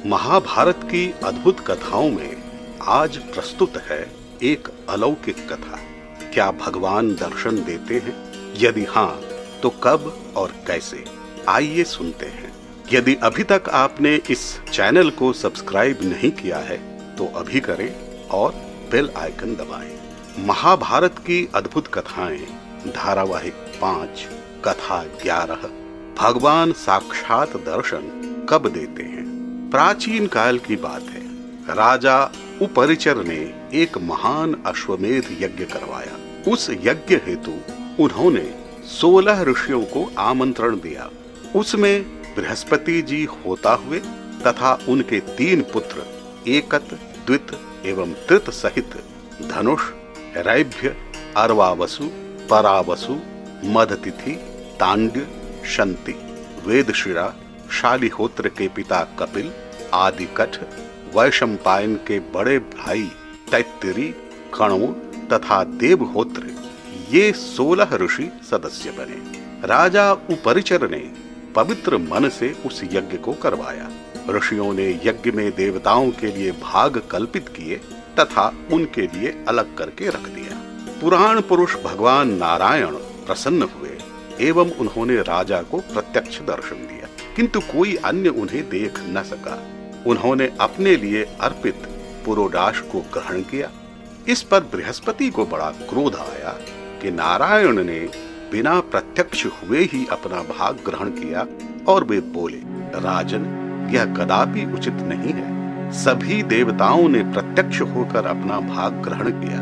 महाभारत की अद्भुत कथाओं में आज प्रस्तुत है एक अलौकिक कथा। क्या भगवान दर्शन देते हैं? यदि हाँ, तो कब और कैसे? आइए सुनते हैं। यदि अभी तक आपने इस चैनल को सब्सक्राइब नहीं किया है तो अभी करें और बेल आइकन दबाएं। महाभारत की अद्भुत कथाएं, धारावाहिक 5, कथा 11, भगवान साक्षात दर्शन कब देते हैं। प्राचीन काल की बात है। राजा उपरिचर ने एक महान अश्वमेध यज्ञ करवाया। उस यज्ञ हेतु उन्होंने 16 ऋषियों को आमंत्रण दिया। उसमें बृहस्पति जी होता हुए तथा उनके 3 पुत्र एकत, द्वित एवं तृत सहित धनुष, रैभ्य, अर्वावसु, परावसु, मदतिथि, तांड्य, शंति, वेदशिरा, शालिहोत्र के पिता कपिल, आदिकठ, वैशंपायन के बड़े भाई तैत्तिरी, कणव तथा देवहोत्र, ये 16 ऋषि सदस्य बने। राजा उपरिचर ने पवित्र मन से उस यज्ञ को करवाया। ऋषियों ने यज्ञ में देवताओं के लिए भाग कल्पित किए तथा उनके लिए अलग करके रख दिया। पुराण पुरुष भगवान नारायण प्रसन्न हुए एवं उन्होंने राजा को प्रत्यक्ष दर्शन दिया, किंतु कोई अन्य उन्हें देख न सका। उन्होंने अपने लिए अर्पित पुरोडाश को ग्रहण किया। इस पर बृहस्पति को बड़ा क्रोध आया कि नारायण ने बिना प्रत्यक्ष हुए ही अपना भाग ग्रहण किया और वे बोले, राजन, यह कदापि उचित नहीं है। सभी देवताओं ने प्रत्यक्ष होकर अपना भाग ग्रहण किया,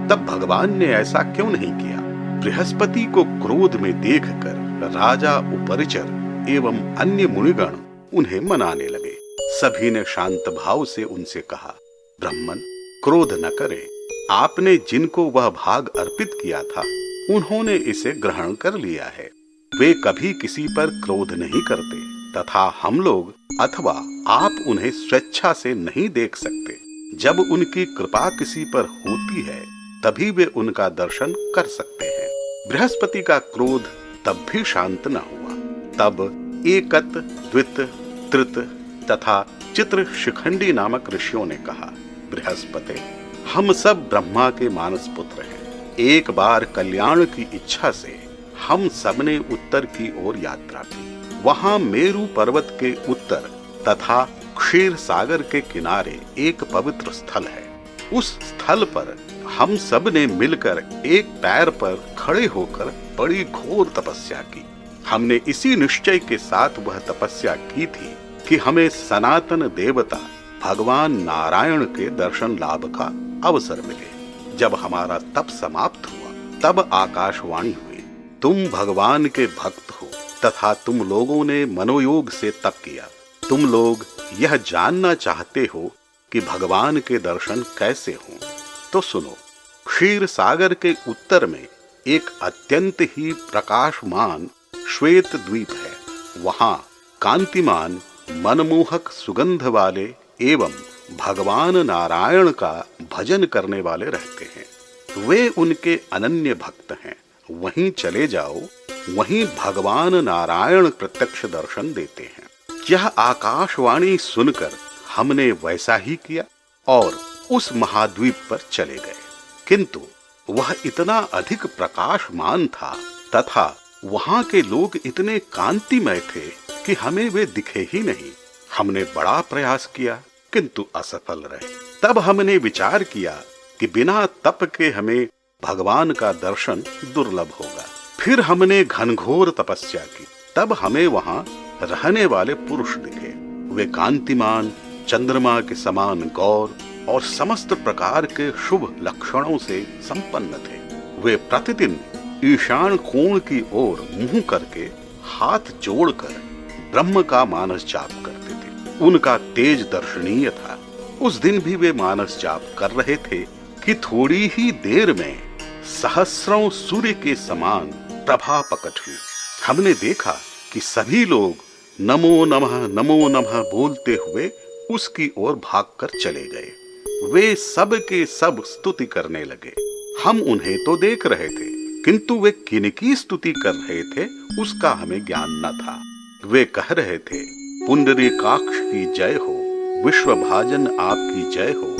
तब भगवान ने ऐसा क्यों नहीं किया? बृहस्पति को क्रोध में देखकर राजा उपरिचर एवं अन्य मुनिगण उन्हें मनाने लगे। सभी ने शांत भाव से उनसे कहा, ब्राह्मण, क्रोध न करें। आपने जिनको वह भाग अर्पित किया था उन्होंने इसे ग्रहण कर लिया है। वे कभी किसी पर क्रोध नहीं करते तथा हम लोग अथवा आप उन्हें स्वेच्छा से नहीं देख सकते। जब उनकी कृपा किसी पर होती है तभी वे उनका दर्शन कर सकते हैं। बृहस्पति का क्रोध तब भी शांत न हुआ। तब एकत, द्वित, तृत तथा चित्र शिखंडी नामक ऋषियों ने कहा, बृहस्पति, हम सब ब्रह्मा के मानस पुत्र हैं। एक बार कल्याण की इच्छा से हम सबने उत्तर की ओर यात्रा की। वहां मेरु पर्वत के उत्तर तथा क्षीर सागर के किनारे एक पवित्र स्थल है। उस स्थल पर हम सब ने मिलकर एक पैर पर खड़े होकर बड़ी घोर तपस्या की। हमने इसी निश्चय के साथ वह तपस्या की थी कि हमें सनातन देवता भगवान नारायण के दर्शन लाभ का अवसर मिले। जब हमारा तप समाप्त हुआ तब आकाशवाणी हुई, तुम भगवान के भक्त हो तथा तुम लोगों ने मनोयोग से तप किया। तुम लोग यह जानना चाहते हो कि भगवान के दर्शन कैसे हों, तो सुनो। क्षीर सागर के उत्तर में एक अत्यंत ही प्रकाशमान श्वेत द्वीप है। वहां कांतिमान, मनमोहक सुगंध वाले एवं भगवान नारायण का भजन करने वाले रहते हैं। वे उनके अनन्य भक्त हैं। वहीं चले जाओ, वहीं भगवान नारायण प्रत्यक्ष दर्शन देते हैं। यह आकाशवाणी सुनकर हमने वैसा ही किया और उस महाद्वीप पर चले गए, किंतु वह इतना अधिक प्रकाशमान था तथा वहां के लोग इतने कांतिमय थे कि हमें वे दिखे ही नहीं। हमने बड़ा प्रयास किया किंतु असफल रहे। तब हमने विचार किया कि बिना तप के हमें भगवान का दर्शन दुर्लभ होगा। फिर हमने घनघोर तपस्या की। तब हमें वहां रहने वाले पुरुष दिखे। वे कांतिमान, चंद्रमा के समान गौर और समस्त प्रकार के शुभ लक्षणों से संपन्न थे। वे प्रतिदिन ईशान कोण की ओर मुंह करके हाथ जोड़कर ब्रह्म का मानस जाप करते थे। उनका तेज दर्शनीय था। उस दिन भी वे मानस जाप कर रहे थे कि थोड़ी ही देर में सहस्रों सूर्य के समान प्रभा प्रकट हुई। हमने देखा कि सभी लोग नमो नमः बोलते हुए उसकी ओर भागकर चले गए। वे सब के सब स्तुति करने लगे। हम उन्हें तो देख रहे थे, किंतु वे किनकी स्तुति कर रहे थे उसका हमें ज्ञान न था। वे कह रहे थे, पुंडरीकाक्ष की जय हो, विश्वभाजन आपकी जय हो,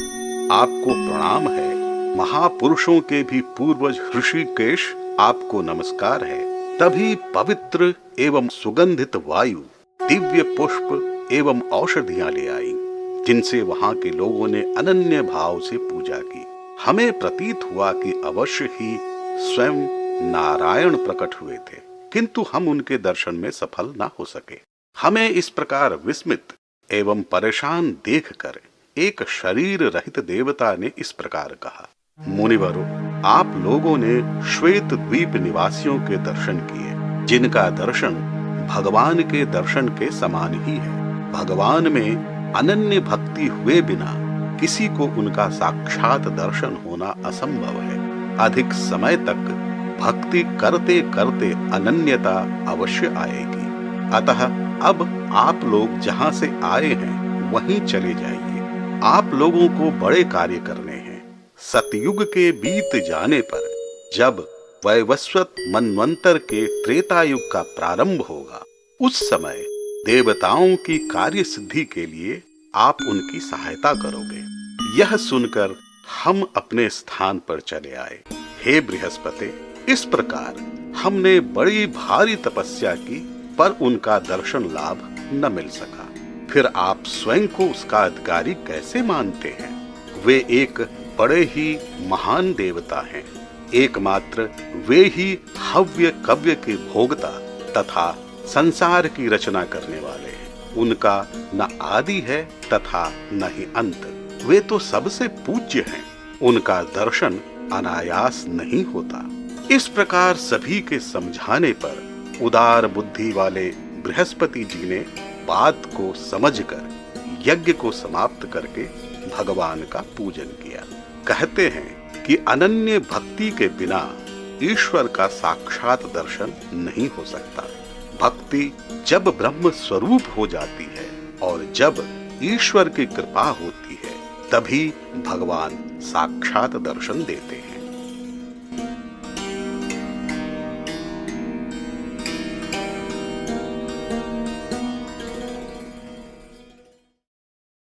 आपको प्रणाम है, महापुरुषों के भी पूर्वज ऋषिकेश आपको नमस्कार है। तभी पवित्र एवं सुगंधित वायु, दिव्य पुष्प एवं औषधियां ले आई, जिनसे वहां के लोगों ने अनन्य भाव से पूजा की। हमें प्रतीत हुआ कि अवश्य ही स्वयं नारायण प्रकट हुए थे, किंतु हम उनके दर्शन में सफल न हो सके। हमें इस प्रकार विस्मित एवं परेशान देखकर एक शरीर रहित देवता ने इस प्रकार कहा, मुनिवरों, आप लोगों ने श्वेत द्वीप निवासियों के दर्शन किए, जिनका दर्शन भगवान के दर्शन के समान ही है। भगवान में अनन्य भक्ति हुए बिना किसी को उनका साक्षात दर्शन होना असंभव है। अधिक समय तक भक्ति करते करते अनन्यता अवश्य आएगी। अतः अब आप लोग जहां से आए हैं वहीं चले जाइए। आप लोगों को बड़े कार्य करने हैं। सतयुग के बीत जाने पर जब वैवस्वत मनवंतर के त्रेता युग का प्रारंभ होगा, उस समय देवताओं की कार्य सिद्धि के लिए आप उनकी सहायता करोगे। यह सुनकर हम अपने स्थान पर चले आए। हे बृहस्पति, इस प्रकार हमने बड़ी भारी तपस्या की, पर उनका दर्शन लाभ न मिल सका। फिर आप स्वयं को उसका अधिकारी कैसे मानते हैं? वे एक बड़े ही महान देवता हैं। एकमात्र वे ही हव्य कव्य के भोगता तथा संसार की रचना करने वाले हैं। उनका न आदि है तथा न ही अंत। वे तो सबसे पूज्य हैं। उनका दर्शन अनायास नहीं होता। इस प्रकार सभी के समझाने पर उदार बुद्धि वाले बृहस्पति जी ने बात को समझकर यज्ञ को समाप्त करके भगवान का पूजन किया। कहते हैं कि अनन्य भक्ति के बिना ईश्वर का साक्षात दर्शन नहीं हो सकता। भक्ति जब ब्रह्म स्वरूप हो जाती है और जब ईश्वर की कृपा होती है, तभी भगवान साक्षात दर्शन देते हैं।